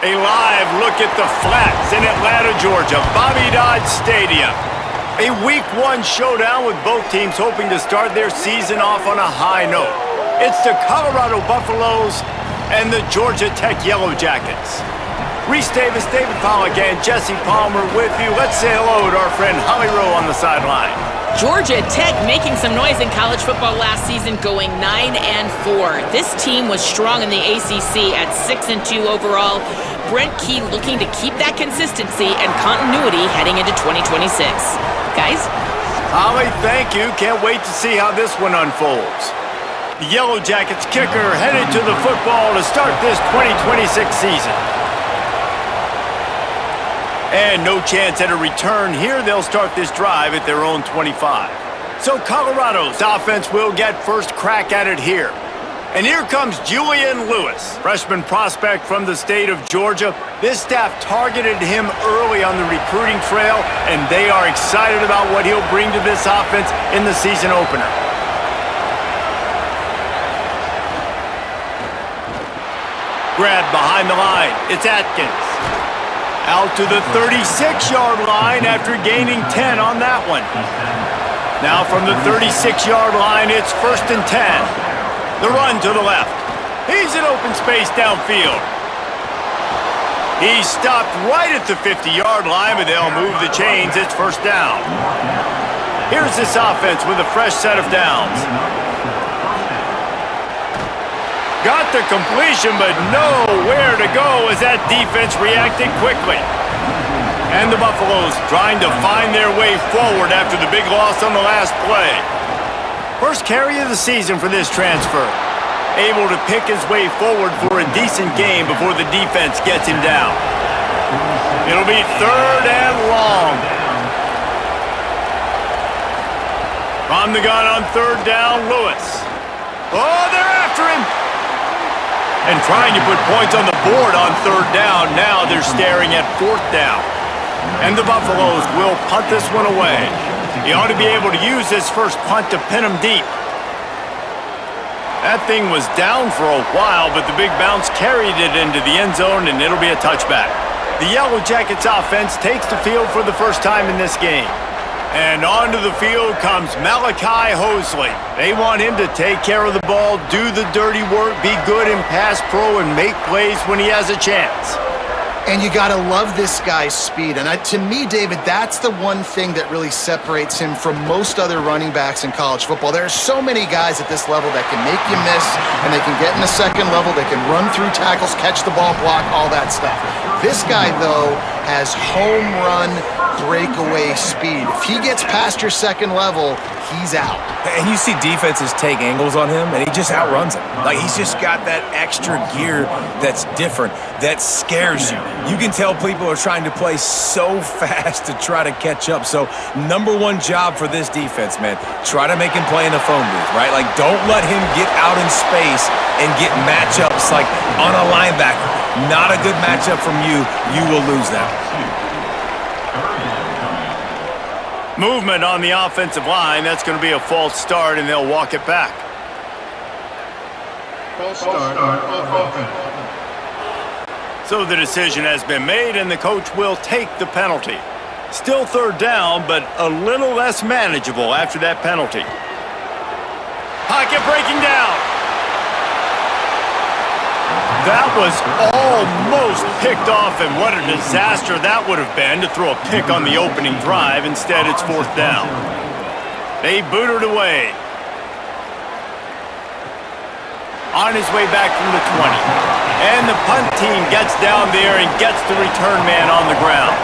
A live look at the flats in Atlanta, Georgia, Bobby Dodd Stadium. A Week 1 showdown with both teams hoping to start their season off on a high note. It's the Colorado Buffaloes and the Georgia Tech Yellow Jackets. Reese Davis, David Pollack, and Jesse Palmer with you. Let's say hello to our friend Holly Rowe on the sideline. Georgia Tech making some noise in college football last season, going 9-4. This team was strong in the ACC at 6-2 overall. Brent Key looking to keep that consistency and continuity heading into 2026. Guys? Holly, thank you. Can't wait to see how this one unfolds. The Yellow Jackets kicker headed to the football to start this 2026 season. And no chance at a return here. They'll start this drive at their own 25. So Colorado's offense will get first crack at it here. And here comes Julian Lewis, freshman prospect from the state of Georgia. This staff targeted him early on the recruiting trail, and they are excited about what he'll bring to this offense in the season opener. Grab behind the line. It's Atkins. Out to the 36-yard line after gaining 10 on that one. Now from the 36-yard line, it's 1st and 10. The run to the left. He's in open space downfield. He's stopped right at the 50-yard line, but they'll move the chains. It's 1st down. Here's this offense with a fresh set of downs. Got the completion, but nowhere to go as that defense reacted quickly. And the Buffaloes trying to find their way forward after the big loss on the last play. First carry of the season for this transfer. Able to pick his way forward for a decent game before the defense gets him down. It'll be 3rd and long. On the gun on 3rd down, Lewis. Oh, they're after him. And trying to put points on the board on 3rd down. Now they're staring at 4th down. And the Buffaloes will punt this one away. He ought to be able to use this first punt to pin him deep. That thing was down for a while, but the big bounce carried it into the end zone, and it'll be a touchback. The Yellow Jackets offense takes the field for the first time in this game. And onto the field comes Malachi Hosley. They want him to take care of the ball, do the dirty work, be good in pass pro, and make plays when he has a chance. And you got to love this guy's speed. And to me, David, that's the one thing that really separates him from most other running backs in college football. There are so many guys at this level that can make you miss, and they can get in the second level, they can run through tackles, catch the ball, block, all that stuff. This guy, though, has home run breakaway speed. If he gets past your second level, he's out. And you see defenses take angles on him, and he just outruns them. Like, he's just got that extra gear that's different, that scares you. You can tell people are trying to play so fast to try to catch up. So, number one job for this defense, man, try to make him play in the phone booth, right? Like, don't let him get out in space and get matchups like on a linebacker. Not a good matchup from you. You will lose that. Movement on the offensive line. That's going to be a false start, and they'll walk it back. False start of offense. So the decision has been made, and the coach will take the penalty. Still 3rd down, but a little less manageable after that penalty. Pocket breaking down. That was almost picked off, and what a disaster that would have been to throw a pick on the opening drive. Instead, it's 4th down. They boot it away. On his way back from the 20. And the punt team gets down there and gets the return man on the ground.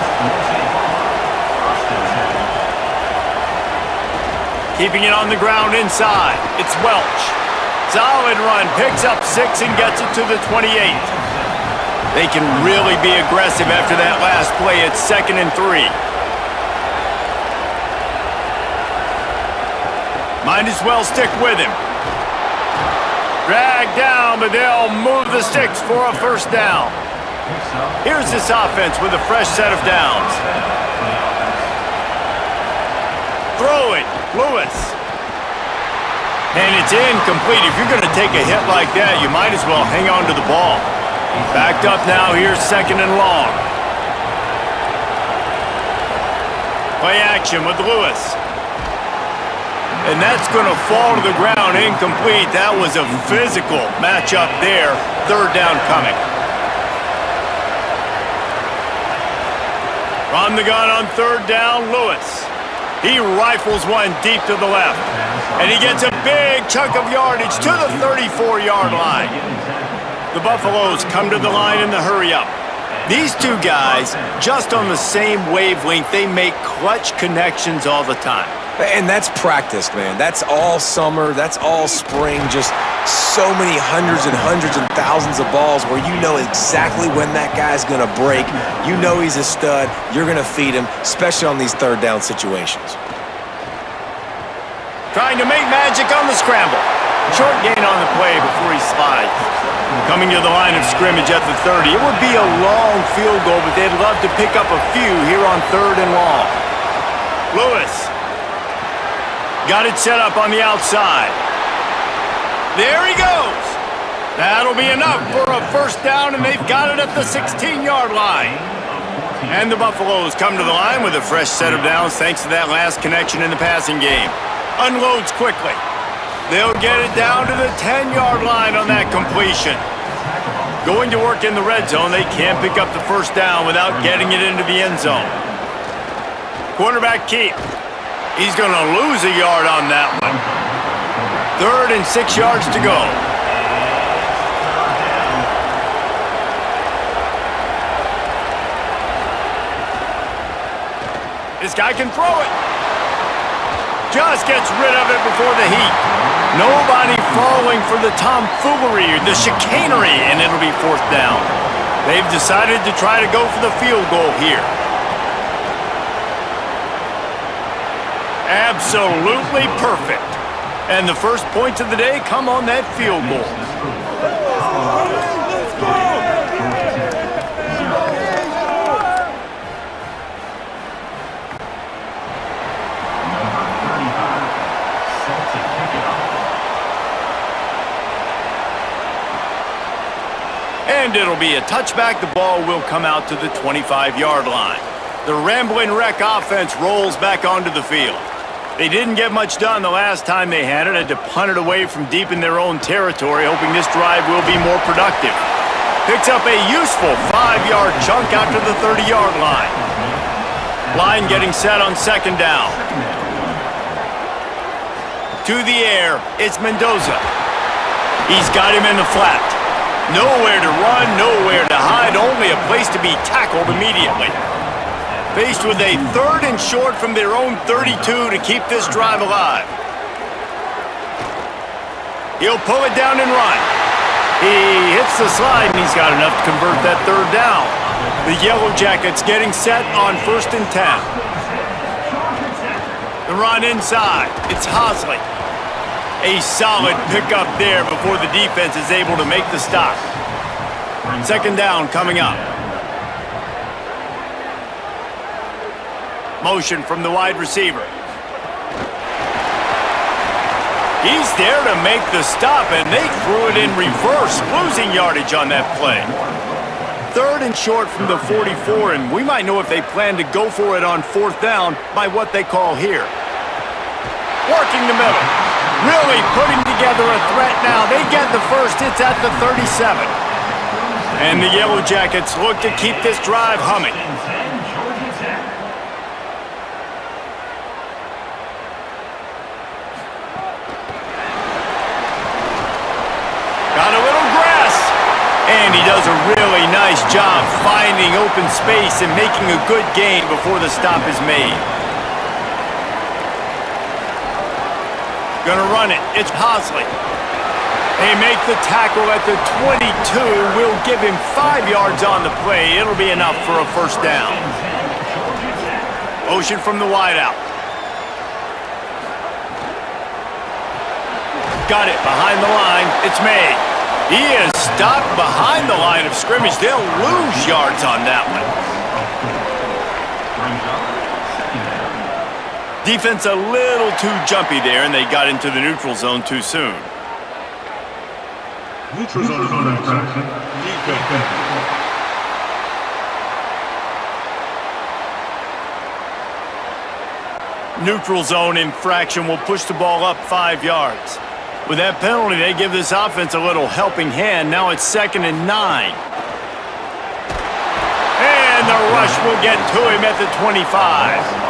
Keeping it on the ground inside. It's Welch. Solid run, picks up 6 and gets it to the 28. They can really be aggressive after that last play. It's 2nd and 3. Might as well stick with him. Dragged down, but they'll move the sticks for a 1st down. Here's this offense with a fresh set of downs. Throw it, Lewis. And it's incomplete. If you're going to take a hit like that, you might as well hang on to the ball. Backed up now, here's 2nd and long. Play action with Lewis. And that's going to fall to the ground, incomplete. That was a physical matchup there. 3rd down coming. From the gun on 3rd down, Lewis. He rifles one deep to the left. And he gets a big chunk of yardage to the 34-yard line. The Buffaloes come to the line in the hurry-up. These two guys, just on the same wavelength, they make clutch connections all the time. And that's practice, man. That's all summer. That's all spring. Just so many hundreds and thousands of balls where you know exactly when that guy's going to break. You know he's a stud. You're going to feed him, especially on these 3rd down situations. Trying to make magic on the scramble. Short gain on the play before he slides. Coming to the line of scrimmage at the 30. It would be a long field goal, but they'd love to pick up a few here on 3rd and long. Lewis. Got it set up on the outside. There he goes. That'll be enough for a 1st down, and they've got it at the 16-yard line. And the Buffaloes come to the line with a fresh set of downs thanks to that last connection in the passing game. Unloads quickly. They'll get it down to the 10-yard line on that completion. Going to work in the red zone, they can't pick up the 1st down without getting it into the end zone. Quarterback keep. He's going to lose a yard on that one. 3rd and 6 yards to go. This guy can throw it. Just gets rid of it before the heat. Nobody falling for the tomfoolery, the chicanery, and it'll be 4th down. They've decided to try to go for the field goal here. Absolutely perfect. And the first points of the day come on that field goal. And it'll be a touchback. The ball will come out to the 25-yard line. The Ramblin' Wreck offense rolls back onto the field. They didn't get much done the last time they had it. Had to punt it away from deep in their own territory, hoping this drive will be more productive. Picks up a useful 5-yard chunk out to the 30-yard line. Line getting set on 2nd down. To the air, it's Mendoza. He's got him in the flat. Nowhere to run, nowhere to hide, only a place to be tackled immediately. Faced with a 3rd and short from their own 32 to keep this drive alive. He'll pull it down and run. He hits the slide, and he's got enough to convert that 3rd down. The Yellow Jackets getting set on 1st and 10. The run inside. It's Hosley. A solid pickup there before the defense is able to make the stop. 2nd down coming up. Motion from the wide receiver. He's there to make the stop, and they threw it in reverse, losing yardage on that play. 3rd and short from the 44, and we might know if they plan to go for it on 4th down by what they call here. Working the middle. Really putting together a threat now. They get the first. It's at the 37. And the Yellow Jackets look to keep this drive humming. Got a little grass. And he does a really nice job finding open space and making a good gain before the stop is made. Gonna run it. It's Hosley. They make the tackle at the 22. Will give him 5 yards on the play. It'll be enough for a 1st down. Motion from the wideout. Got it behind the line. It's made. He is stopped behind the line of scrimmage. They'll lose yards on that one. Defense a little too jumpy there, and they got into the neutral zone too soon. Neutral zone infraction. Defense. Neutral zone infraction will push the ball up 5 yards. With that penalty, they give this offense a little helping hand. Now it's 2nd and 9. And the rush will get to him at the 25.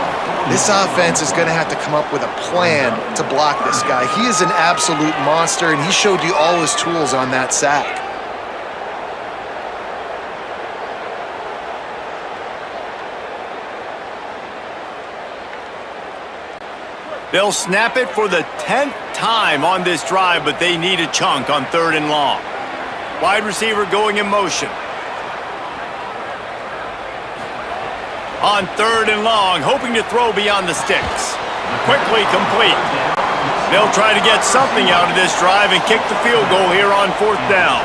This offense is going to have to come up with a plan to block this guy. He is an absolute monster, and he showed you all his tools on that sack. They'll snap it for the 10th time on this drive, but they need a chunk on 3rd and long. Wide receiver going in motion. On 3rd and long, hoping to throw beyond the sticks. Quickly complete. They'll try to get something out of this drive and kick the field goal here on 4th down.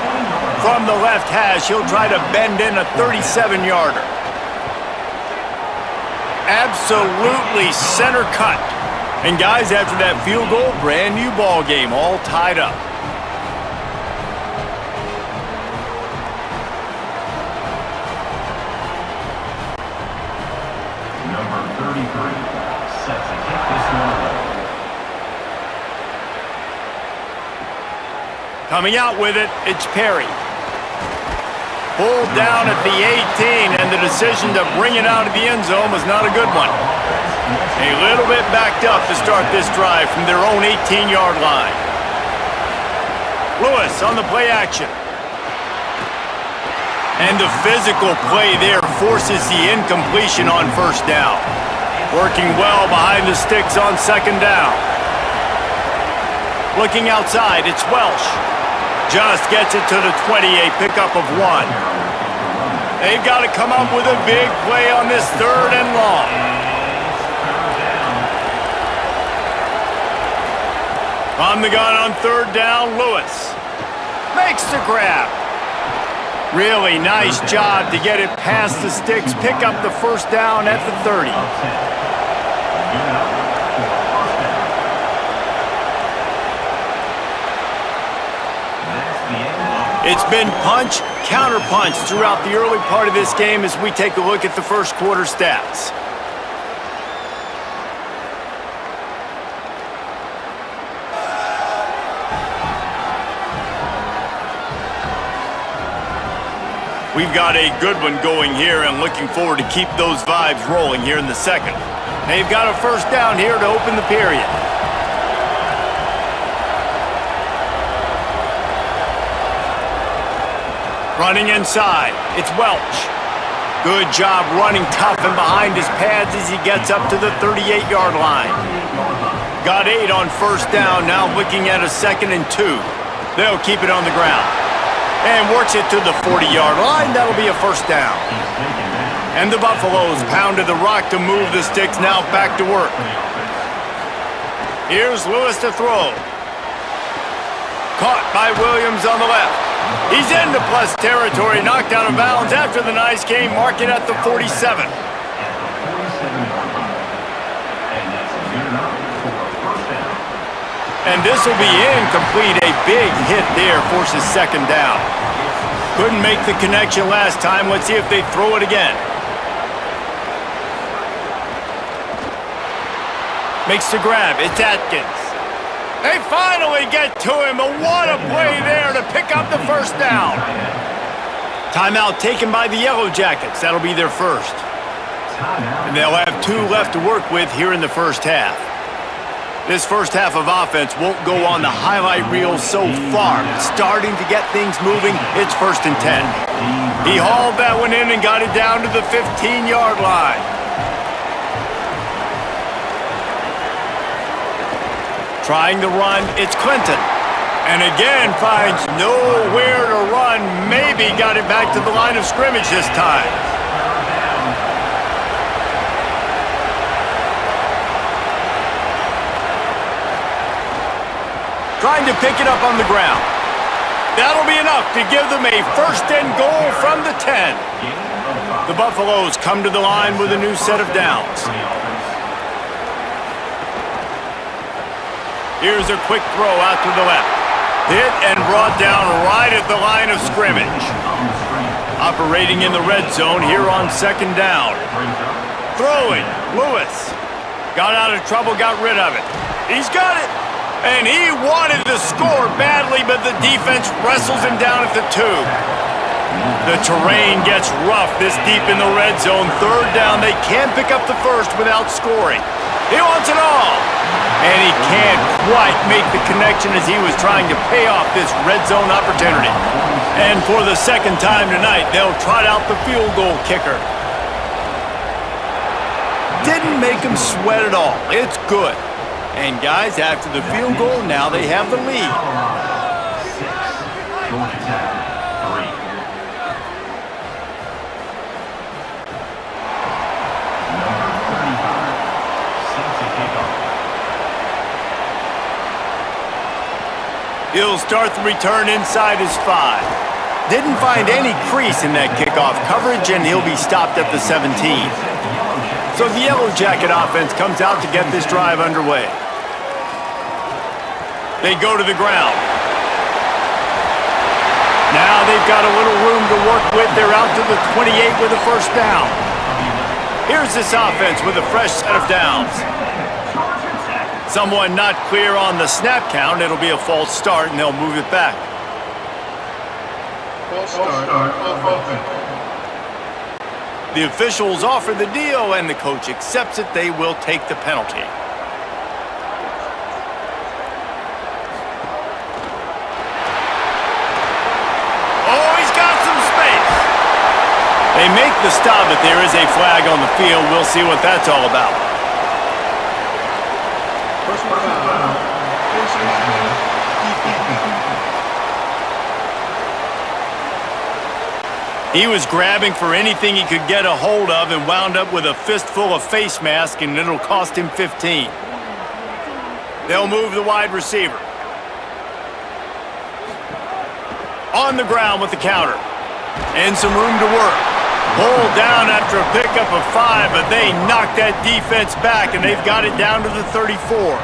From the left hash, he'll try to bend in a 37-yarder. Absolutely center cut. And guys, after that field goal, brand new ball game, all tied up. Number 33 set to kick this one away. Coming out with it, it's Perry. Pulled down at the 18, and the decision to bring it out of the end zone was not a good one. A little bit backed up to start this drive from their own 18-yard line. Lewis on the play action. And the physical play there forces the incompletion on 1st down. Working well behind the sticks on 2nd down. Looking outside, it's Welsh. Just gets it to the 20, a pickup of 1. They've got to come up with a big play on this 3rd and long. On the gun on 3rd down, Lewis makes the grab. Really nice job to get it past the sticks, pick up the 1st down at the 30. It's been punch, counter-punch throughout the early part of this game as we take a look at the 1st quarter stats. We've got a good one going here and looking forward to keep those vibes rolling here in the 2nd. They've got a 1st down here to open the period. Running inside, it's Welch. Good job running tough and behind his pads as he gets up to the 38-yard line. Got 8 on 1st down, now looking at a 2nd and 2. They'll keep it on the ground. And works it to the 40-yard line. That'll be a 1st down. And the Buffaloes pounded the rock to move the sticks, now back to work. Here's Lewis to throw. Caught by Williams on the left. He's into plus territory, knocked out of bounds after the nice game, mark it at the 47. And this will be incomplete. A big hit there forces 2nd down. Couldn't make the connection last time. Let's see if they throw it again. Makes the grab. It's Atkins. They finally get to him. But what a play there to pick up the 1st down. Timeout taken by the Yellow Jackets. That'll be their 1st. And they'll have 2 left to work with here in the 1st half. This 1st half of offense won't go on the highlight reel so far, but starting to get things moving, it's 1st and 10. He hauled that one in and got it down to the 15-yard line. Trying to run, it's Clinton. And again finds nowhere to run, maybe got it back to the line of scrimmage this time. Trying to pick it up on the ground. That'll be enough to give them a 1st and goal from the 10. The Buffaloes come to the line with a new set of downs. Here's a quick throw out to the left. Hit and brought down right at the line of scrimmage. Operating in the red zone here on second down. Throwing, Lewis. Got out of trouble, got rid of it. He's got it. And he wanted to score badly, but the defense wrestles him down at the 2. The terrain gets rough this deep in the red zone. Third down, they can't pick up the first without scoring. He wants it all. And he can't quite make the connection as he was trying to pay off this red zone opportunity. And for the second time tonight, they'll trot out the field goal kicker. Didn't make him sweat at all. It's good. And guys, after the field goal, now they have the lead. 6, Georgia Tech, 3. Number 35, sets a kickoff. He'll start the return inside his 5. Didn't find any crease in that kickoff coverage, and he'll be stopped at the 17. So the Yellow Jacket offense comes out to get this drive underway. They go to the ground. Now they've got a little room to work with. They're out to the 28 with a first down. Here's this offense with a fresh set of downs. Someone not clear on the snap count. It'll be a false start, and they'll move it back. False start. The officials offer the deal, and the coach accepts it. They will take the penalty. Oh, he's got some space. They make the stop, but there is a flag on the field. We'll see what that's all about. He was grabbing for anything he could get a hold of and wound up with a fistful of face mask, and it'll cost him 15. They'll move the wide receiver. On the ground with the counter. And some room to work. Pulled down after a pickup of 5, but they knocked that defense back, and they've got it down to the 34.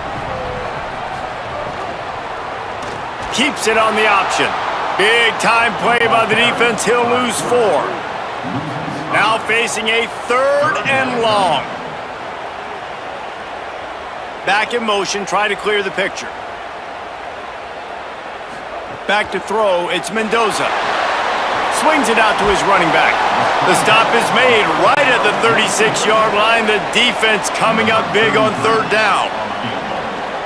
Keeps it on the option. Big time play by the defense. He'll lose 4. Now facing a 3rd and long. Back in motion, try to clear the picture. Back to throw, it's Mendoza. Swings it out to his running back. The stop is made right at the 36-yard line. The defense coming up big on 3rd down.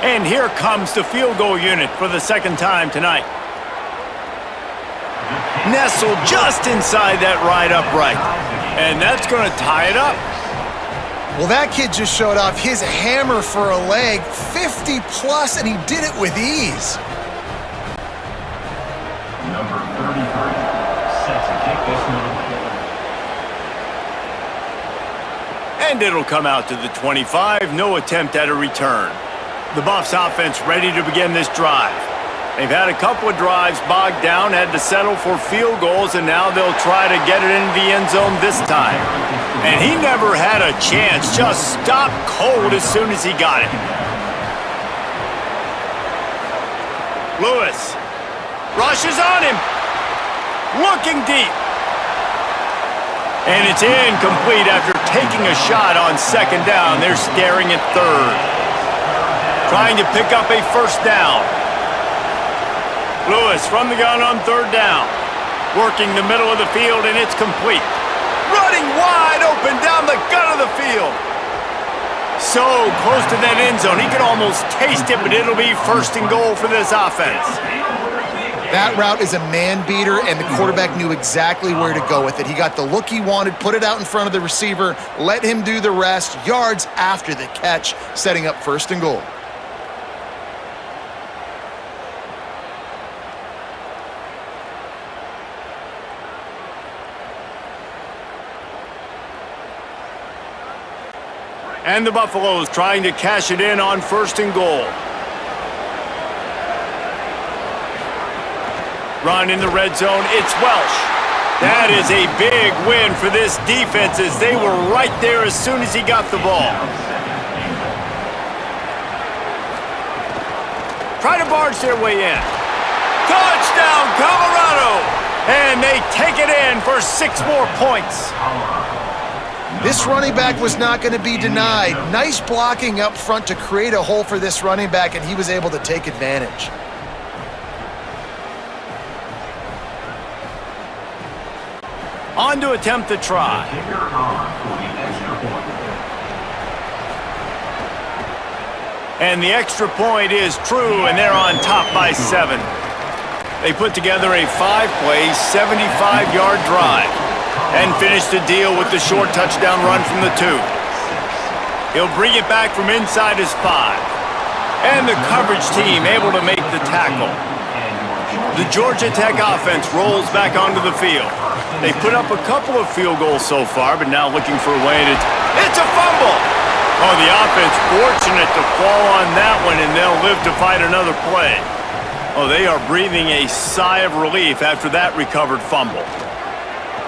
And here comes the field goal unit for the second time tonight. Nestled just inside that right upright. And that's going to tie it up. Well, that kid just showed off his hammer for a leg, 50 plus, and he did it with ease. Number 33, sets a kick this one. And it'll come out to the 25. No attempt at a return. The Buffs offense ready to begin this drive. They've had a couple of drives bogged down, had to settle for field goals, and now they'll try to get it into the end zone this time. And he never had a chance, just stopped cold as soon as he got it. Lewis rushes on him, looking deep. And it's incomplete after taking a shot on second down. They're staring at 3rd. Trying to pick up a first down. Lewis from the gun on 3rd down. Working the middle of the field, and it's complete. Running wide open down the gut of the field. So close to that end zone. He can almost taste it, but it'll be 1st and goal for this offense. That route is a man beater, and the quarterback knew exactly where to go with it. He got the look he wanted, put it out in front of the receiver, let him do the rest, yards after the catch, setting up 1st and goal. And the Buffaloes trying to cash it in on 1st and goal. Run in the red zone, it's Welsh. That is a big win for this defense as they were right there as soon as he got the ball. Try to barge their way in. Touchdown, Colorado! And they take it in for 6 more points. This running back was not going to be denied. Nice blocking up front to create a hole for this running back, and he was able to take advantage. On to attempt the try. And the extra point is true, and they're on top by 7. They put together a 5-play, 75-yard drive and finished the deal with the short touchdown run from the 2. He'll bring it back from inside his 5. And the coverage team able to make the tackle. The Georgia Tech offense rolls back onto the field. They put up a couple of field goals so far, but now looking for a way to... It's a fumble! Oh, the offense fortunate to fall on that one, and they'll live to fight another play. Oh, they are breathing a sigh of relief after that recovered fumble.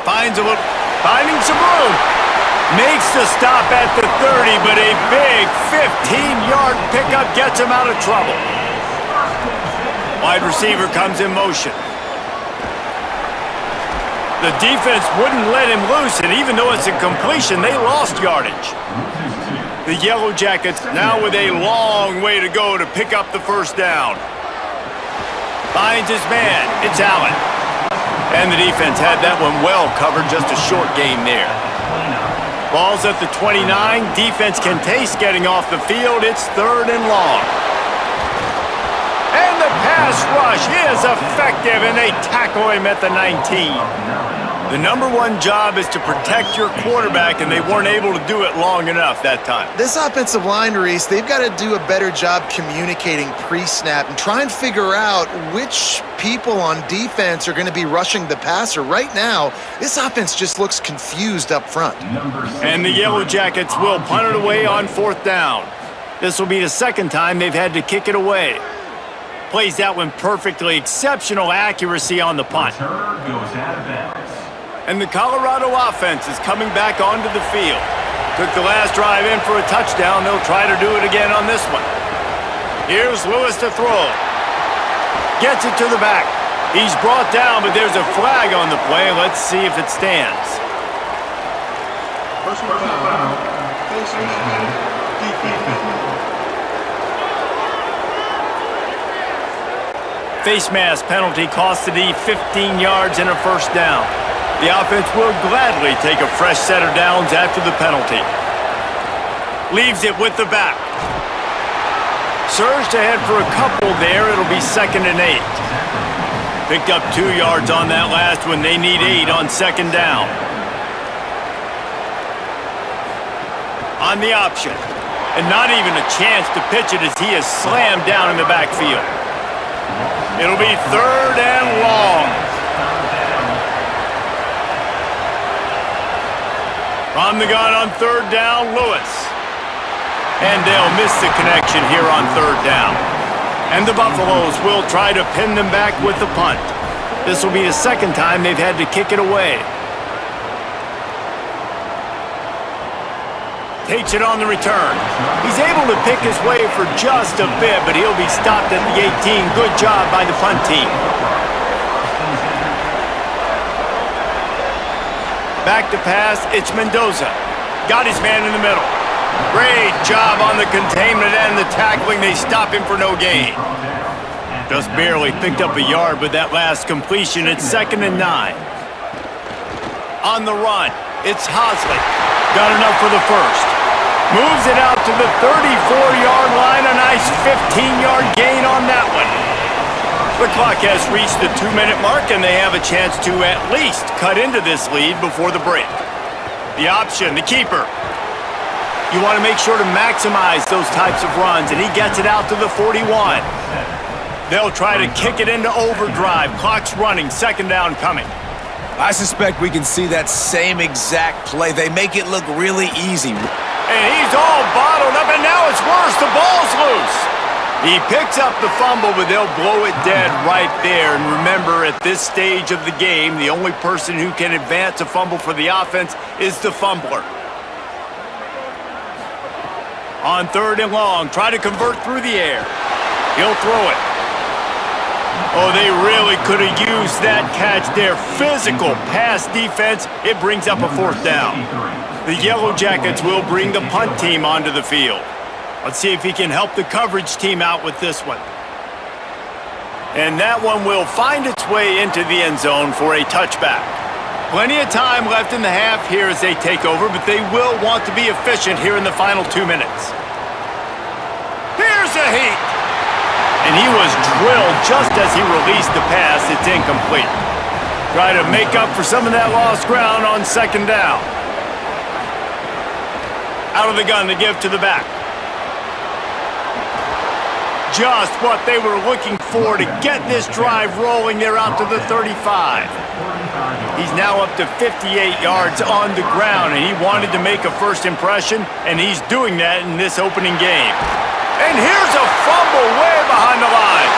Finding some room. Makes the stop at the 30, but a big 15-yard pickup gets him out of trouble. Wide receiver comes in motion. The defense wouldn't let him loose, and even though it's a completion, they lost yardage. The Yellow Jackets now with a long way to go to pick up the first down. Finds his man. It's Allen. And the defense had that one well covered, just a short gain there. Ball's at the 29. Defense can taste getting off the field. It's 3rd and long. And the pass rush is effective, and they tackle him at the 19. The #1 job is to protect your quarterback, and they weren't able to do it long enough that time. This offensive line, Reese, they've got to do a better job communicating pre-snap and try and figure out which people on defense are going to be rushing the passer. Right now, this offense just looks confused up front. And the Yellow Jackets will punt it away on 4th down. This will be the 2nd time they've had to kick it away. Plays that one perfectly. Exceptional accuracy on the punt. And the Colorado offense is coming back onto the field. Took the last drive in for a touchdown. They'll try to do it again on this one. Here's Lewis to throw. Gets it to the back. He's brought down, but there's a flag on the play. Let's see if it stands. Personal foul. Face mask penalty cost the D 15 yards and a first down. The offense will gladly take a fresh set of downs after the penalty. Leaves it with the back. Surged ahead for a couple there. It'll be 2nd and 8. Picked up 2 yards on that last one. They need 8 on 2nd down. On the option. And not even a chance to pitch it as he is slammed down in the backfield. It'll be 3rd and long. From the gun on 3rd down, Lewis. And they'll miss the connection here on 3rd down. And the Buffaloes will try to pin them back with the punt. This will be the 2nd time they've had to kick it away. Takes it on the return. He's able to pick his way for just a bit, but he'll be stopped at the 18. Good job by the punt team. Back to pass, it's Mendoza. Got his man in the middle. Great job on the containment and the tackling. They stop him for no gain. Just barely picked up a yard with that last completion. It's 2nd and 9. On the run, it's Hosley. Got enough for the first. Moves it out to the 34-yard line. A nice 15-yard gain on that one. The clock has reached the 2-minute mark, and they have a chance to at least cut into this lead before the break. The option, the keeper. You want to make sure to maximize those types of runs, and he gets it out to the 41. They'll try to kick it into overdrive. Clock's running, 2nd down coming. I suspect we can see that same exact play. They make it look really easy. And he's all bottled up, and now it's worse. The ball's loose. He picks up the fumble, but they'll blow it dead right there. And remember, at this stage of the game, the only person who can advance a fumble for the offense is the fumbler. On 3rd and long, try to convert through the air. He'll throw it. Oh, they really could have used that catch there. Physical pass defense. It brings up a 4th down. The Yellow Jackets will bring the punt team onto the field. Let's see if he can help the coverage team out with this one. And that one will find its way into the end zone for a touchback. Plenty of time left in the half here as they take over, but they will want to be efficient here in the final 2 minutes. Here's a heat! And he was drilled just as he released the pass. It's incomplete. Try to make up for some of that lost ground on 2nd down. Out of the gun to give to the back. Just what they were looking for to get this drive rolling. They're out to the 35. He's now up to 58 yards on the ground, and he wanted to make a first impression, and he's doing that in this opening game. And here's a fumble way behind the line.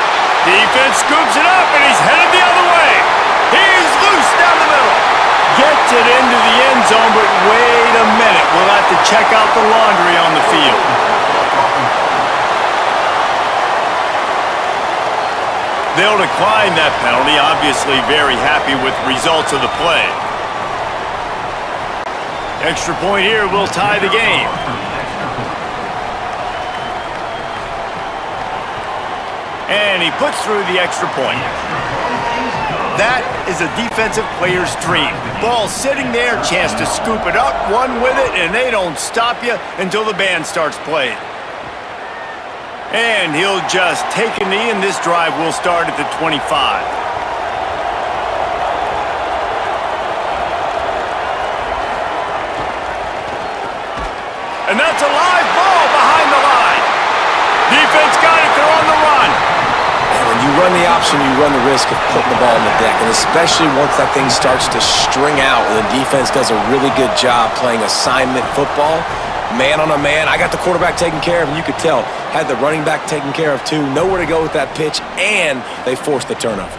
Defense scoops it up, and he's headed the other way. He's loose down the middle. Gets it into the end zone, but wait a minute. We'll have to check out the laundry on the field. They'll decline that penalty, obviously very happy with the results of the play. Extra point here will tie the game. And he puts through the extra point. That is a defensive player's dream. Ball sitting there, chance to scoop it up, run with it, and they don't stop you until the band starts playing. And he'll just take a knee, and this drive will start at the 25. And that's a live ball behind the line. Defense got it. They're on the run. And when you run the option, you run the risk of putting the ball on the deck. And especially once that thing starts to string out, the defense does a really good job playing assignment football. Man on a man. I got the quarterback taken care of, and you could tell. Had the running back taken care of, too. Nowhere to go with that pitch, and they forced the turnover.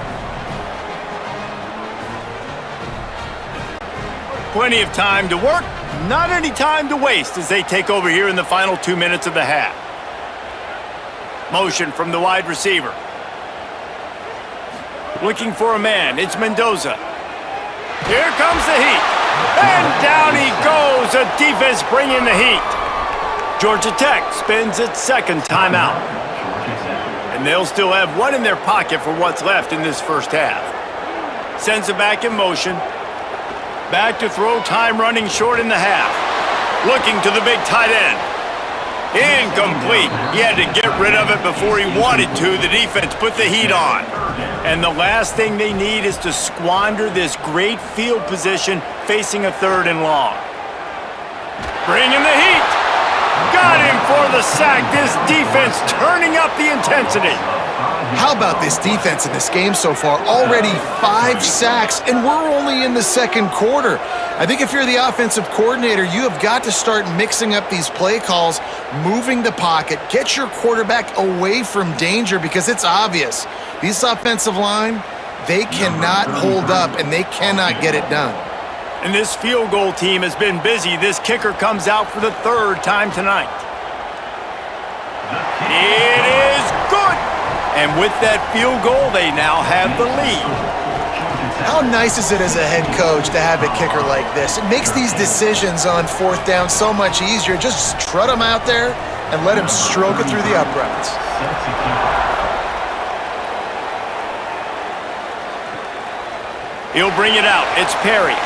Plenty of time to work. Not any time to waste as they take over here in the final 2 minutes of the half. Motion from the wide receiver. Looking for a man. It's Mendoza. Here comes the heat. And down he goes. A defense bringing the heat. Georgia Tech spends its 2nd timeout. And they'll still have one in their pocket for what's left in this first half. Sends it back in motion. Back to throw, time running short in the half. Looking to the big tight end. Incomplete. He had to get rid of it before he wanted to. The defense put the heat on. And the last thing they need is to squander this great field position facing a 3rd and long. Bringing the heat. Got him for the sack. This defense turning up the intensity. How about this defense in this game so far? Already 5 sacks, and we're only in the 2nd quarter. I think if you're the offensive coordinator, you have got to start mixing up these play calls, moving the pocket, get your quarterback away from danger, because it's obvious. This offensive line, they cannot hold up, and they cannot get it done. And this field goal team has been busy. This kicker comes out for the 3rd time tonight. It is good. And with that field goal, they now have the lead. How nice is it as a head coach to have a kicker like this? It makes these decisions on 4th down so much easier. Just strut him out there and let him stroke it through the uprights. He'll bring it out. It's Perry.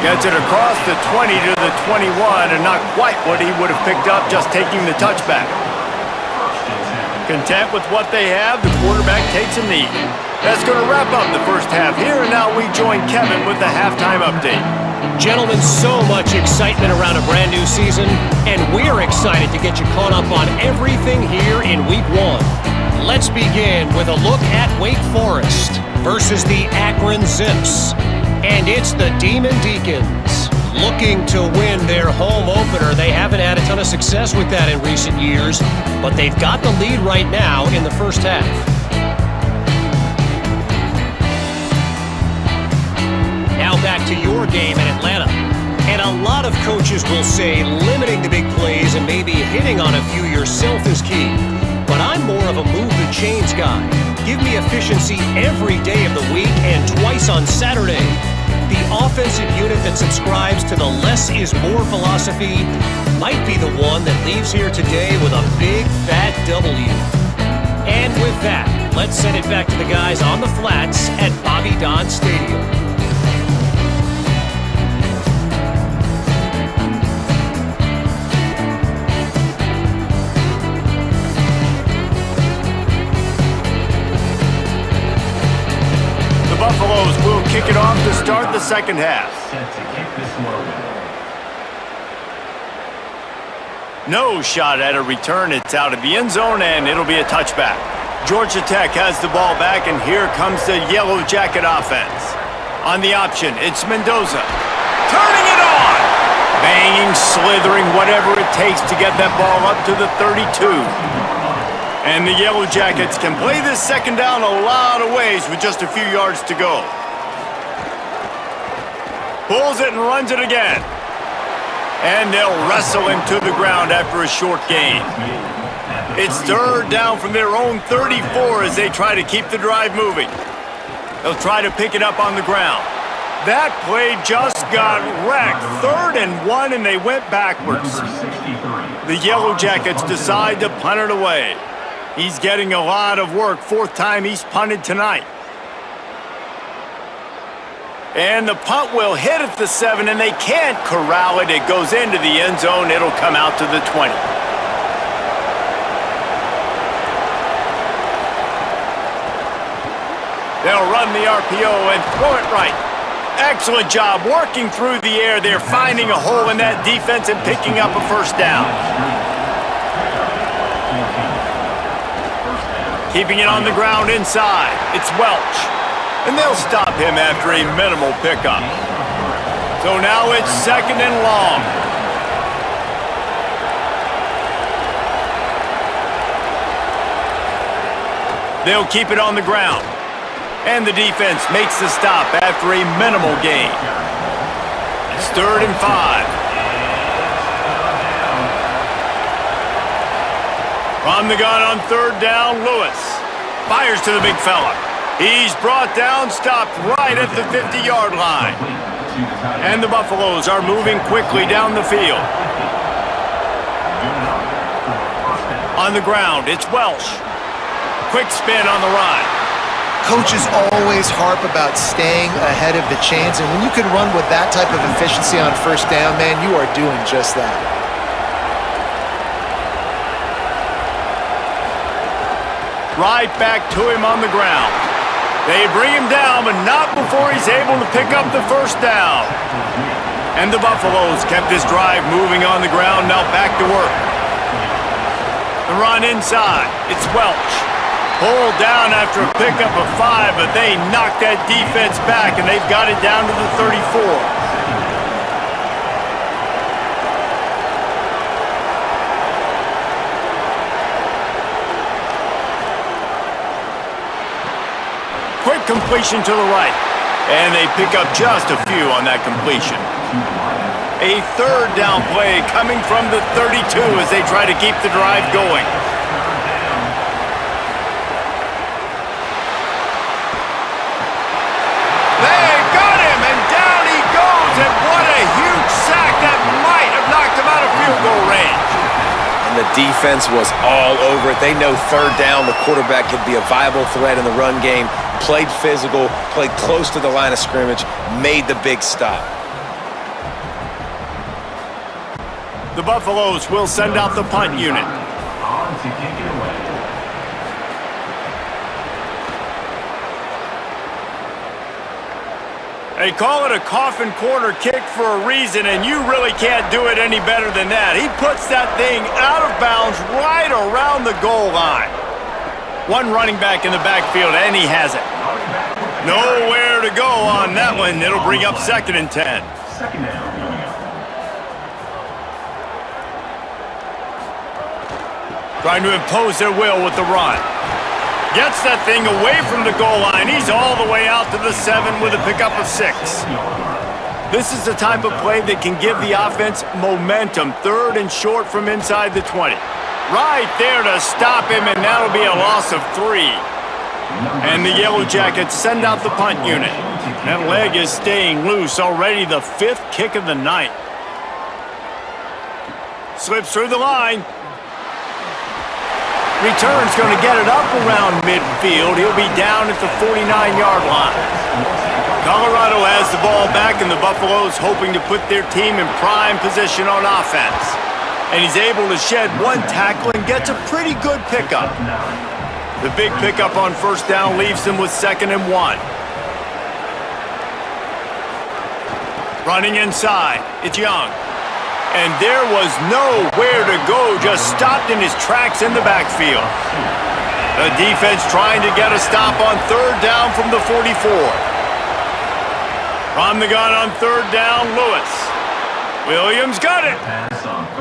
Gets it across the 20 to the 21, and not quite what he would have picked up just taking the touchback. Content with what they have, the quarterback takes a knee. That's going to wrap up the first half here, and now we join Kevin with the halftime update. Gentlemen, so much excitement around a brand new season, and we're excited to get you caught up on everything here in Week 1. Let's begin with a look at Wake Forest versus the Akron Zips. And it's the Demon Deacons looking to win their home opener. They haven't had a ton of success with that in recent years, but they've got the lead right now in the first half. Now back to your game in Atlanta. And a lot of coaches will say limiting the big plays plays and maybe hitting on a few yourself is key. But I'm more of a move the chains guy. Give me efficiency every day of the week and twice on Saturday. The offensive unit that subscribes to the less is more philosophy might be the one that leaves here today with a big fat W. And with that, let's send it back to the guys on the flats at Bobby Dodd Stadium. The Buffaloes will kick it off to start the second half. Set to kick this one. No shot at a return. It's out of the end zone, and it'll be a touchback. Georgia Tech has the ball back, and here comes the Yellow Jacket offense. On the option, it's Mendoza. Turning it on! Banging, slithering, whatever it takes to get that ball up to the 32. And the Yellow Jackets can play this second down a lot of ways with just a few yards to go. Pulls it and runs it again. And they'll wrestle him to the ground after a short gain. It's third down from their own 34 as they try to keep the drive moving. They'll try to pick it up on the ground. That play just got wrecked. 3rd and 1, and they went backwards. The Yellow Jackets decide to punt it away. He's getting a lot of work. 4th time he's punted tonight. And the punt will hit at the 7, and they can't corral it. It goes into the end zone. It'll come out to the 20. They'll run the RPO and throw it right. Excellent job working through the air. They're finding a hole in that defense and picking up a first down. Keeping it on the ground inside. It's Welch. And they'll stop him after a minimal pickup. So now it's 2nd and long. They'll keep it on the ground. And the defense makes the stop after a minimal gain. It's 3rd and 5. From the gun on 3rd down, Lewis fires to the big fella. He's brought down, stopped right at the 50-yard line. And the Buffaloes are moving quickly down the field. On the ground, it's Welsh. Quick spin on the run. Coaches always harp about staying ahead of the chains, and when you can run with that type of efficiency on 1st down, man, you are doing just that. Right back to him on the ground. They bring him down, but not before he's able to pick up the first down. And the Buffaloes kept this drive moving on the ground, now back to work. The run inside, it's Welch. Pulled down after a pickup of 5, but they knocked that defense back, and they've got it down to the 34. Quick completion to the right, and they pick up just a few on that completion. A 3rd down play coming from the 32 as they try to keep the drive going. They got him, and down he goes, and what a huge sack that might have knocked him out of field goal range. And the defense was all over it. They know 3rd down, the quarterback could be a viable threat in the run game. Played physical, played close to the line of scrimmage, made the big stop. The Buffaloes will send out the punt unit. On to kick it away. They call it a coffin corner kick for a reason, and you really can't do it any better than that. He puts that thing out of bounds right around the goal line. One running back in the backfield, and he has it. Nowhere to go on that one. It'll bring up 2nd and 10. 2nd down. Trying to impose their will with the run. Gets that thing away from the goal line. He's all the way out to the 7 with a pickup of 6. This is the type of play that can give the offense momentum. 3rd and short from inside the 20. Right there to stop him, and that'll be a loss of 3. And the Yellow Jackets send out the punt unit. That leg is staying loose. Already the 5th kick of the night. Slips through the line. Return's going to get it up around midfield. He'll be down at the 49-yard line. Colorado has the ball back, and the Buffaloes hoping to put their team in prime position on offense. And he's able to shed 1 tackle and gets a pretty good pickup. The big pickup on 1st down leaves them with 2nd and 1. Running inside, it's Young. And there was nowhere to go, just stopped in his tracks in the backfield. The defense trying to get a stop on 3rd down from the 44. From the gun on 3rd down, Lewis. Williams got it.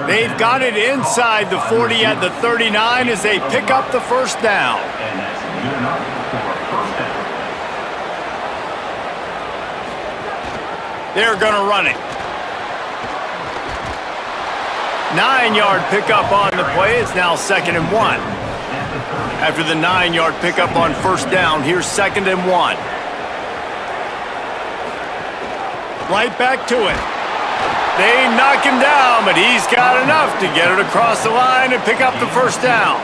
They've got it inside the 40 at the 39 as they pick up the 1st down. They're going to run it. 9-yard pickup on the play. It's now 2nd and 1. After the 9-yard pickup on 1st down, here's 2nd and 1. Right back to it. They knock him down, but he's got enough to get it across the line and pick up the 1st down.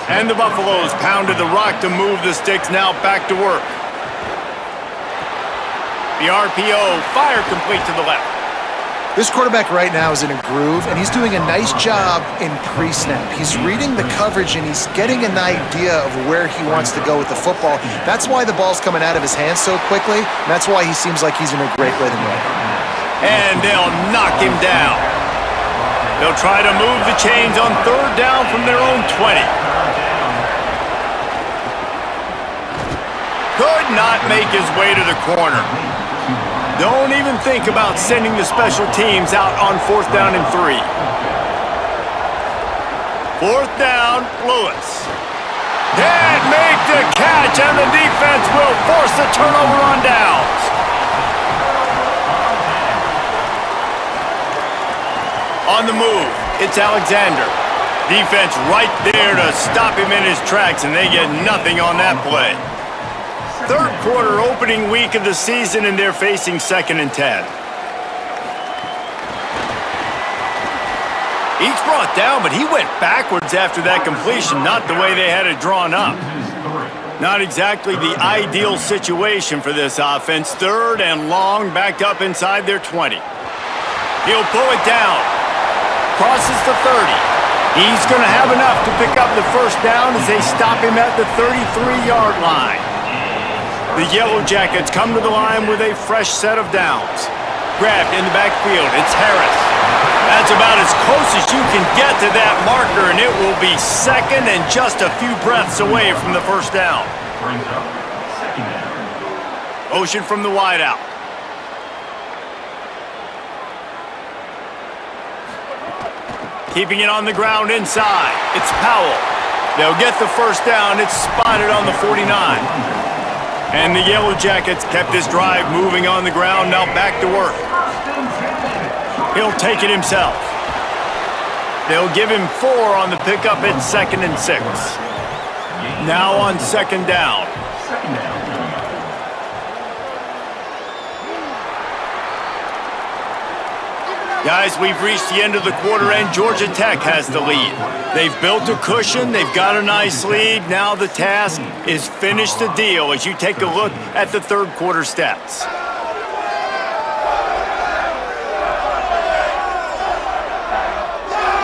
And the Buffaloes pounded the rock to move the sticks, now back to work. The RPO, fire complete to the left. This quarterback right now is in a groove, and he's doing a nice job in pre-snap. He's reading the coverage, and he's getting an idea of where he wants to go with the football. That's why the ball's coming out of his hands so quickly, and that's why he seems like he's in a great rhythm right now. And they'll knock him down. They'll try to move the chains on 3rd down from their own 20. Could not make his way to the corner. Don't even think about sending the special teams out on 4th down and 3. 4th down, Lewis. Can't make the catch, and the defense will force the turnover on downs. On the move, it's Alexander. Defense right there to stop him in his tracks, and they get nothing on that play. 3rd quarter opening week of the season, and they're facing 2nd and 10. Each brought down, but he went backwards after that completion, not the way they had it drawn up. Not exactly the ideal situation for this offense. 3rd and long, backed up inside their 20. He'll pull it down. Crosses the 30. He's going to have enough to pick up the 1st down as they stop him at the 33-yard line. The Yellow Jackets come to the line with a fresh set of downs. Grabbed in the backfield, it's Harris. That's about as close as you can get to that marker, and it will be 2nd and just a few breaths away from the 1st down. Brings up 2nd down. Motion from the wideout. Keeping it on the ground inside. It's Powell. They'll get the 1st down. It's spotted on the 49. And the Yellow Jackets kept this drive moving on the ground, now back to work. He'll take it himself. They'll give him 4 on the pickup at 2nd and 6. Now on 2nd down. Guys, we've reached the end of the quarter, and Georgia Tech has the lead. They've built a cushion. They've got a nice lead. Now the task is finish the deal as you take a look at the 3rd quarter stats.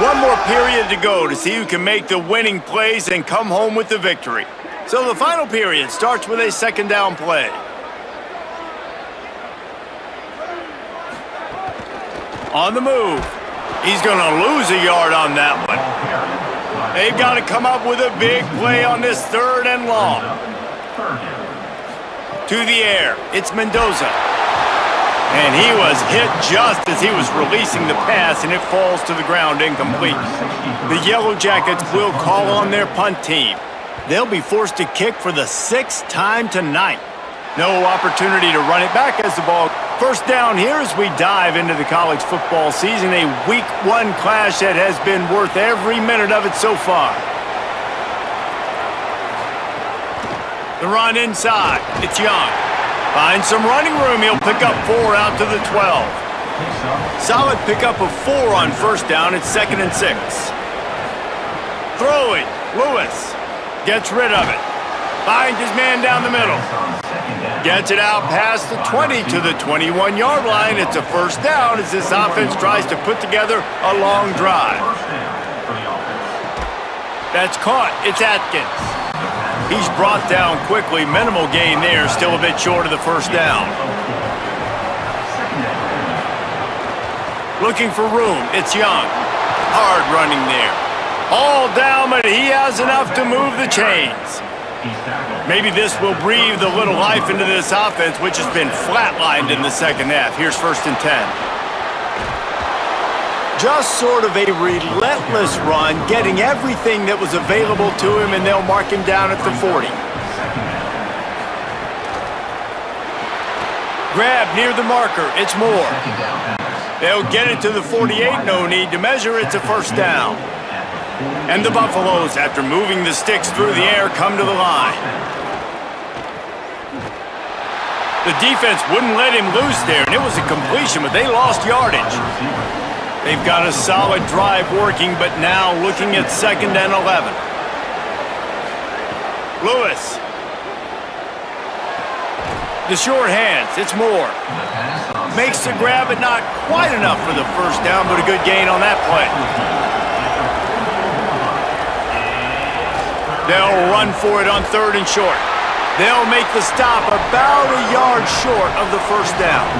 One more period to go to see who can make the winning plays and come home with the victory. So the final period starts with a 2nd down play. On the move. He's going to lose a yard on that one. They've got to come up with a big play on this 3rd and long. To the air. It's Mendoza. And he was hit just as he was releasing the pass, and it falls to the ground incomplete. The Yellow Jackets will call on their punt team. They'll be forced to kick for the 6th time tonight. No opportunity to run it back as the ball First down here as we dive into the college football season, a Week 1 clash that has been worth every minute of it so far. The run inside. It's Young. Finds some running room. He'll pick up 4 out to the 12. Solid pickup of 4 on first down. It's 2nd and 6. Throwing. Lewis gets rid of it. Finds his man down the middle. Gets it out past the 20 to the 21-yard line. It's a first down as this offense tries to put together a long drive. That's caught. It's Atkins. He's brought down quickly. Minimal gain there. Still a bit short of the first down. Looking for room. It's Young. Hard running there. All down, but he has enough to move the chains. Maybe this will breathe a little life into this offense, which has been flatlined in the second half. Here's 1st and 10. Just sort of a relentless run, getting everything that was available to him, and they'll mark him down at the 40. Grab near the marker. It's Moore. They'll get it to the 48. No need to measure. It's a first down. And the Buffaloes, after moving the sticks through the air, come to the line. The defense wouldn't let him loose there, and it was a completion, but they lost yardage. They've got a solid drive working, but now looking at 2nd and 11. Lewis. The short hands. It's Moore. Makes the grab, but not quite enough for the first down, but a good gain on that play. They'll run for it on 3rd and short. They'll make the stop about a yard short of the first down.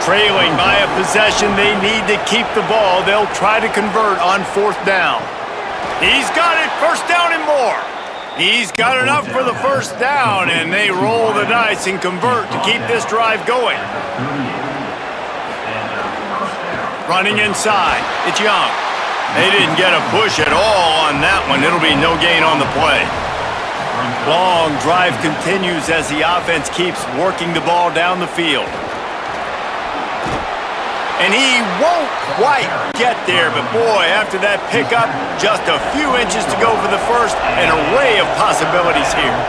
Trailing by a possession, they need to keep the ball. They'll try to convert on 4th down. He's got it, first down and more. He's got enough for the first down, and they roll the dice and convert to keep this drive going. Running inside, it's Young. They didn't get a push at all on that one. It'll be no gain on the play. Long drive continues as the offense keeps working the ball down the field. And he won't quite get there, but boy, after that pickup, just a few inches to go for the first, an array of possibilities here.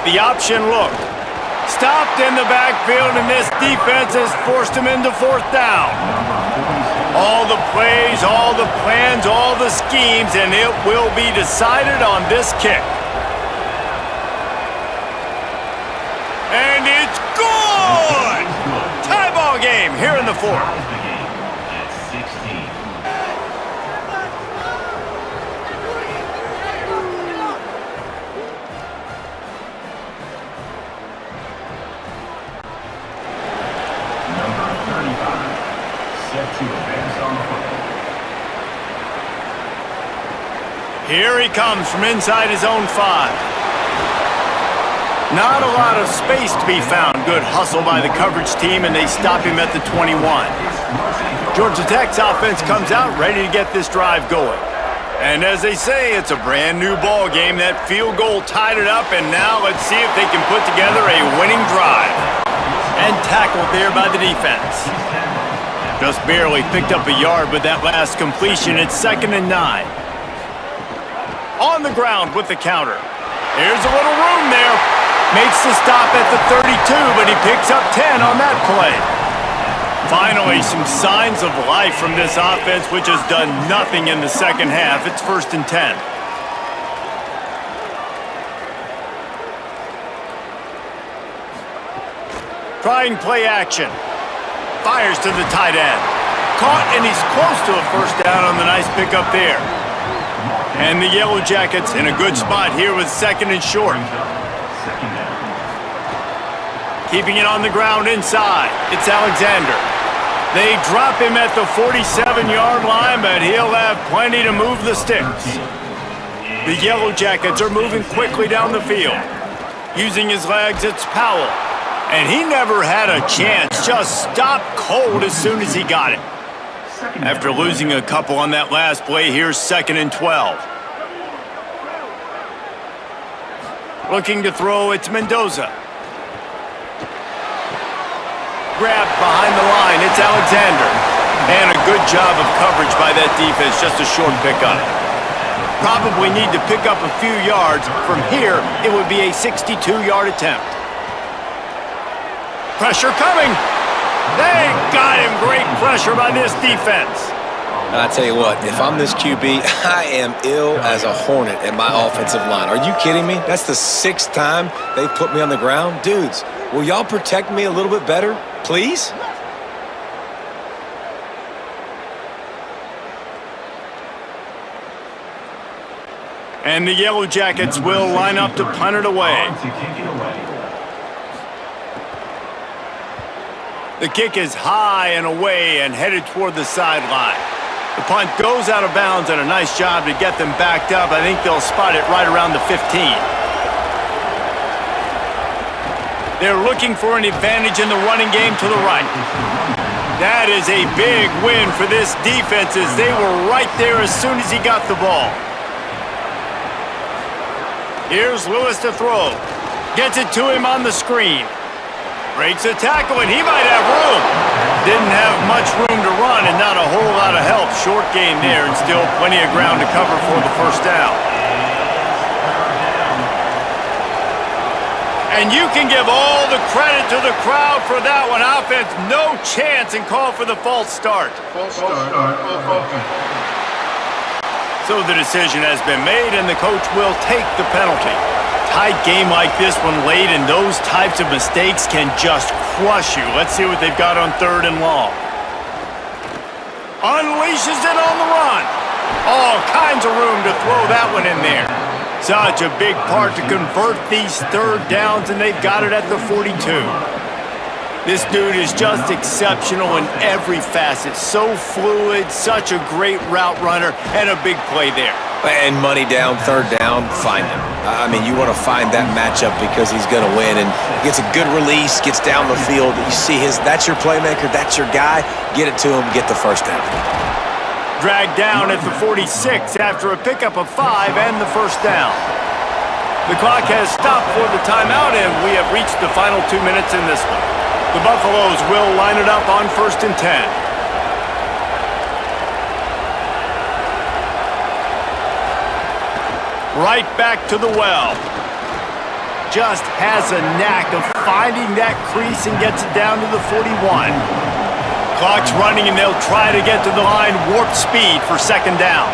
The option look. Stopped in the backfield, and this defense has forced him into 4th down. All the plays, all the plans, all the schemes, and it will be decided on this kick. And it's good! Tie ball game here in the 4th. Here he comes from inside his own 5. Not a lot of space to be found. Good hustle by the coverage team, and they stop him at the 21. Georgia Tech's offense comes out ready to get this drive going. And as they say, it's a brand new ball game. That field goal tied it up, and now let's see if they can put together a winning drive. And tackled there by the defense. Just barely picked up a yard with that last completion. It's 2nd and 9. On the ground with the counter. There's a little room there. Makes the stop at the 32, but he picks up 10 on that play. Finally, some signs of life from this offense, which has done nothing in the second half. It's 1st and 10. Trying play action. Fires to the tight end. Caught, and he's close to a first down on the nice pickup there. And the Yellow Jackets in a good spot here with 2nd and short. Keeping it on the ground inside. It's Alexander. They drop him at the 47-yard line, but he'll have plenty to move the sticks. The Yellow Jackets are moving quickly down the field. Using his legs, it's Powell. And he never had a chance. Just stopped cold as soon as he got it. After losing a couple on that last play, here's 2nd and 12. Looking to throw, it's Mendoza. grab behind the line. It's Alexander. And a good job of coverage by that defense. Just a short pickup. Probably need to pick up a few yards. From here, it would be a 62-yard attempt. Pressure coming. They got him. Great pressure by this defense. I tell you what, if I'm this QB, I am ill as a hornet at my offensive line. Are you kidding me? That's the 6th time they've put me on the ground. Dudes, will y'all protect me a little bit better, please? And the Yellow Jackets will line up to punt it away. To kick it away. The kick is high and away and headed toward the sideline. The punt goes out of bounds, and a nice job to get them backed up. I think they'll spot it right around the 15. They're looking for an advantage in the running game to the right. That is a big win for this defense as they were right there as soon as he got the ball. Here's Lewis to throw. Gets it to him on the screen. Breaks a tackle, and he might have room. Didn't have much room to run and not a whole lot of help. Short gain there and still plenty of ground to cover for the first down. And you can give all the credit to the crowd for that one. Offense, no chance, and call for the false start. False start. So the decision has been made, and the coach will take the penalty. Tight game like this one late, and those types of mistakes can just crush you. Let's see what they've got on 3rd and long. Unleashes it on the run. All kinds of room to throw that one in there. Such a big part to convert these 3rd downs, and they've got it at the 42. This dude is just exceptional in every facet. So fluid, such a great route runner, and a big play there. And money down, 3rd down, find him. I mean, you want to find that matchup because he's going to win, and gets a good release, gets down the field. You see that's your playmaker, that's your guy. Get it to him, get the 1st down. Dragged down at the 46 after a pickup of 5 and the 1st down. The clock has stopped for the timeout, and we have reached the final 2 minutes in this one. The Buffaloes will line it up on 1st and 10. Right back to the well. Just has a knack of finding that crease and gets it down to the 41. Clock's running, and they'll try to get to the line warp speed for 2nd down.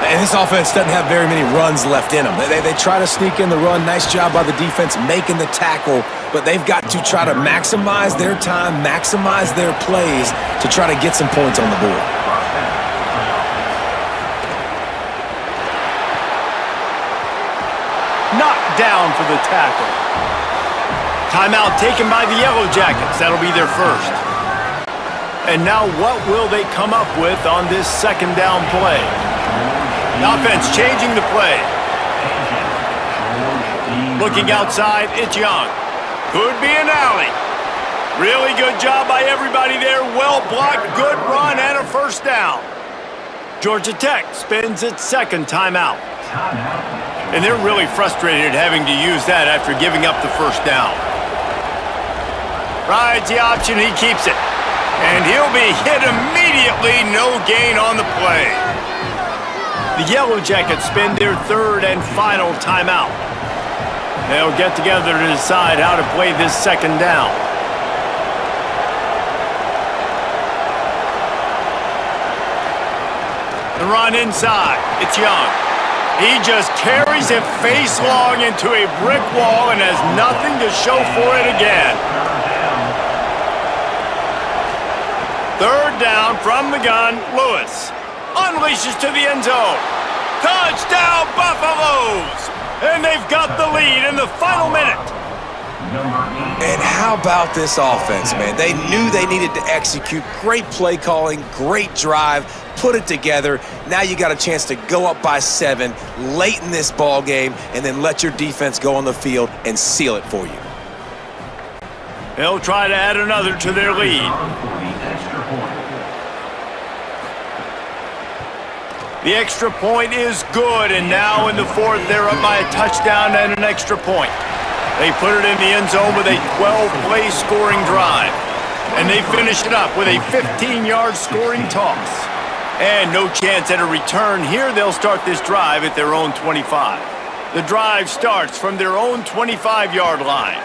And this offense doesn't have very many runs left in them. They try to sneak in the run. Nice job by the defense making the tackle, but they've got to try to maximize their time, maximize their plays to try to get some points on the board. Knocked down for the tackle. Timeout taken by the Yellow Jackets. That'll be their first. And now what will they come up with on this 2nd down play? The offense changing the play. Looking outside, it's Young. Could be an alley. Really good job by everybody there. Well blocked, good run, and a 1st down. Georgia Tech spends its 2nd timeout. And they're really frustrated having to use that after giving up the 1st down. Rides the option, he keeps it. And he'll be hit immediately, no gain on the play. The Yellow Jackets spend their 3rd and final timeout. They'll get together to decide how to play this 2nd down. The run inside, it's Young. He just carries it face long into a brick wall and has nothing to show for it again. 3rd down from the gun, Lewis. Unleashes to the end zone. Touchdown, Buffaloes! And they've got the lead in the final minute. And how about this offense, man? They knew they needed to execute. Great play calling, great drive, put it together. Now you got a chance to go up by 7 late in this ball game and then let your defense go on the field and seal it for you. They'll try to add another to their lead. The extra point is good, and now in the 4th, they're up by a touchdown and an extra point. They put it in the end zone with a 12-play scoring drive. And they finish it up with a 15-yard scoring toss. And no chance at a return here. They'll start this drive at their own 25. The drive starts from their own 25-yard line.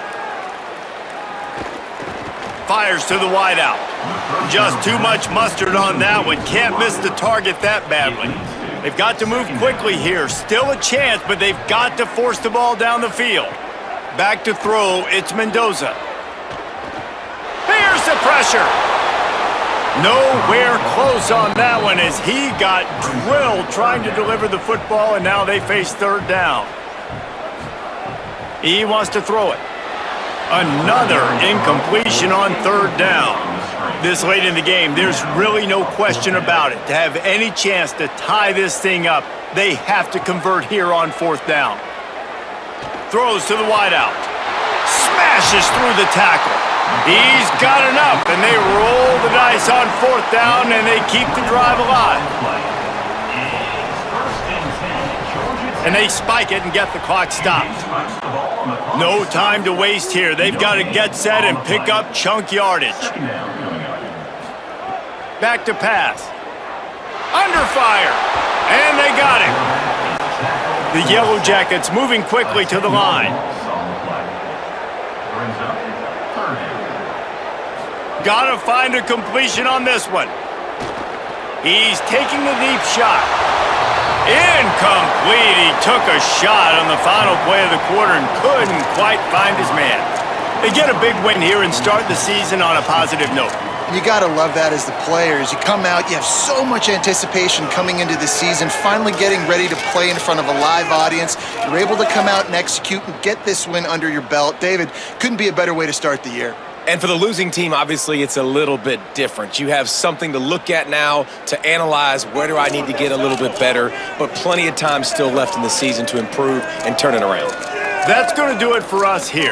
Fires to the wideout. Just too much mustard on that one. Can't miss the target that badly. They've got to move quickly here. Still a chance, but they've got to force the ball down the field. Back to throw, it's Mendoza. Here's the pressure. Nowhere close on that one as he got drilled trying to deliver the football, and now they face third down. He wants to throw it. Another incompletion on third down. This late in the game, there's really no question about it. To have any chance to tie this thing up, they have to convert here on fourth down. Throws to the wideout. Smashes through the tackle. He's got enough, and they roll the dice on fourth down, and they keep the drive alive. And they spike it and get the clock stopped. No time to waste here. They've got to get set and pick up chunk yardage. Back to pass. Under fire. And they got him. The Yellow Jackets moving quickly to the line. Got to find a completion on this one. He's taking the deep shot. Incomplete. He took a shot on the final play of the quarter and couldn't quite find his man. They get a big win here and start the season on a positive note. You got to love that as the players. You come out, you have so much anticipation coming into the season, finally getting ready to play in front of a live audience. You're able to come out and execute and get this win under your belt. David, couldn't be a better way to start the year. And for the losing team, obviously, it's a little bit different. You have something to look at now to analyze where do I need to get a little bit better, but plenty of time still left in the season to improve and turn it around. That's going to do it for us here